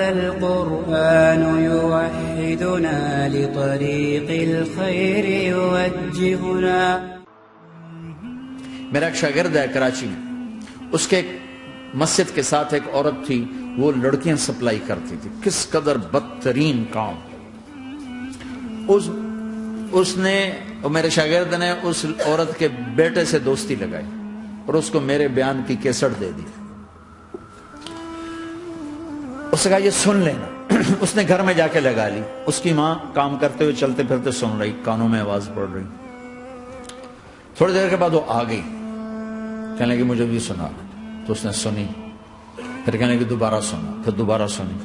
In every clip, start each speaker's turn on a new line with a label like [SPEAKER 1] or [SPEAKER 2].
[SPEAKER 1] هذا القرآن يوحدنا لطريق الخير يوجهنا.
[SPEAKER 2] میرا ایک شاگرد ہے کراچی میں، اس کے مسجد کے ساتھ ایک عورت تھی، وہ لڑکیاں سپلائی کرتی تھی. کس قدر بدترین کام. اس نے، میرے شاگرد نے اس عورت کے بیٹے سے دوستی لگائی اور اس کو میرے بیان کی کیسٹ دے دی. اس نے کہا یہ سن لینا. اس نے گھر میں جا کے لگا لی. اس کی ماں کام کرتے ہوئے چلتے پھرتے سن رہی، کانوں میں آواز پڑ رہی. تھوڑی دیر کے بعد وہ آ گئی، کہنے لگی مجھے بھی سنا. تو اس نے سنی، پھر کہنے لگی دوبارہ سنا، پھر دوبارہ سنی،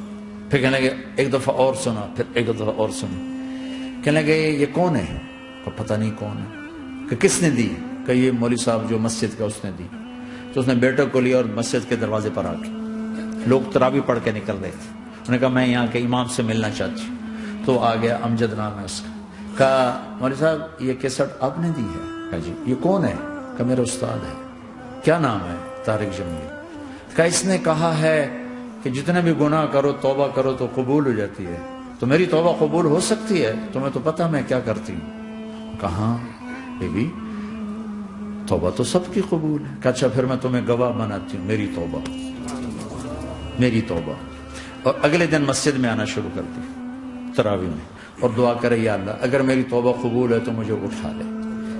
[SPEAKER 2] پھر کہنے لگی ایک دفعہ اور سنا، پھر ایک دفعہ اور سنی. کہنے لگے یہ کون ہے؟ کہ پتہ نہیں کون ہے. کہ کس نے دی؟ کہ یہ مولوی صاحب جو مسجد کا، اس نے دی. تو اس نے بیٹے کو لیا اور مسجد کے دروازے پر آ کے، لوگ تراویح پڑھ کے نکل رہے تھے. انہوں نے کہا میں یہاں کے امام سے ملنا چاہتی ہوں. تو آ گیا، امجد نام ہے اس کا. کہا مولوی صاحب یہ کیسٹ آپ نے دی ہے؟ کہا جی. یہ کون ہے؟ کہ میرا استاد ہے. کیا نام ہے؟ طارق جمیل. کہ اس نے کہا ہے کہ جتنے بھی گناہ کرو توبہ کرو تو قبول ہو جاتی ہے. تو میری توبہ قبول ہو سکتی ہے؟ تمہیں تو پتہ میں کیا کرتی ہوں. کہاں بی بی توبہ تو سب کی قبول ہے. کہ اچھا پھر میں تمہیں گواہ بناتی ہوں. میری توبہ، میری توبہ. اور اگلے دن مسجد میں آنا شروع کر دی تراویح میں، اور دعا کرے یا اللہ اگر میری توبہ قبول ہے تو مجھے اٹھا لے،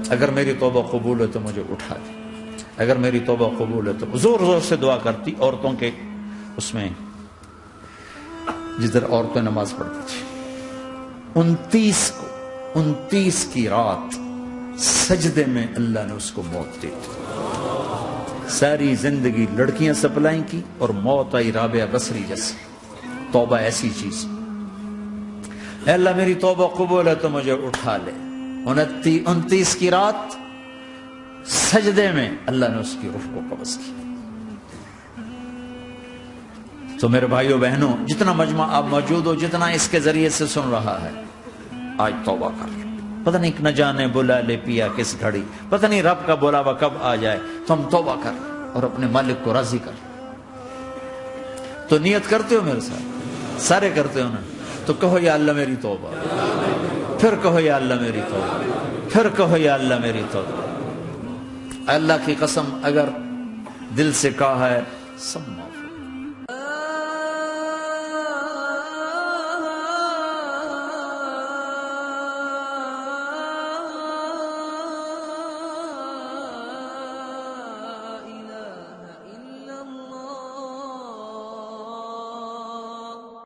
[SPEAKER 2] اگر میری توبہ قبول ہے تو مجھے اٹھا لے، اگر میری توبہ قبول ہے تو. زور زور سے دعا کرتی. عورتوں کے اس میں جدھر عورتیں نماز پڑھتی تھی، 29 کی رات سجدے میں اللہ نے اس کو موت دے دی. ساری زندگی لڑکیاں سپلائی کی اور موت آئی رابعہ بصری جیسے. توبہ ایسی چیز. اے اللہ میری توبہ قبول ہے تو مجھے اٹھا لے. 29 کی رات سجدے میں اللہ نے اس کی روح کو قبض کیا. تو میرے بھائیوں بہنوں، جتنا مجمع آپ موجود ہو، جتنا اس کے ذریعے سے سن رہا ہے، آج توبہ کر لو. پتہ نہیں نہ جانے بلا لے پیا کس گھڑی، پتہ نہیں رب کا بلاوا کب آ جائے. تو ہم توبہ کر اور اپنے مالک کو راضی کر. تو نیت کرتے ہو میرے ساتھ؟ سارے کرتے ہو نا؟ تو کہو یا اللہ میری توبہ، پھر کہو یا اللہ میری توبہ، پھر کہو یا اللہ میری توبہ. اللہ کی قسم اگر دل سے کہا ہے سب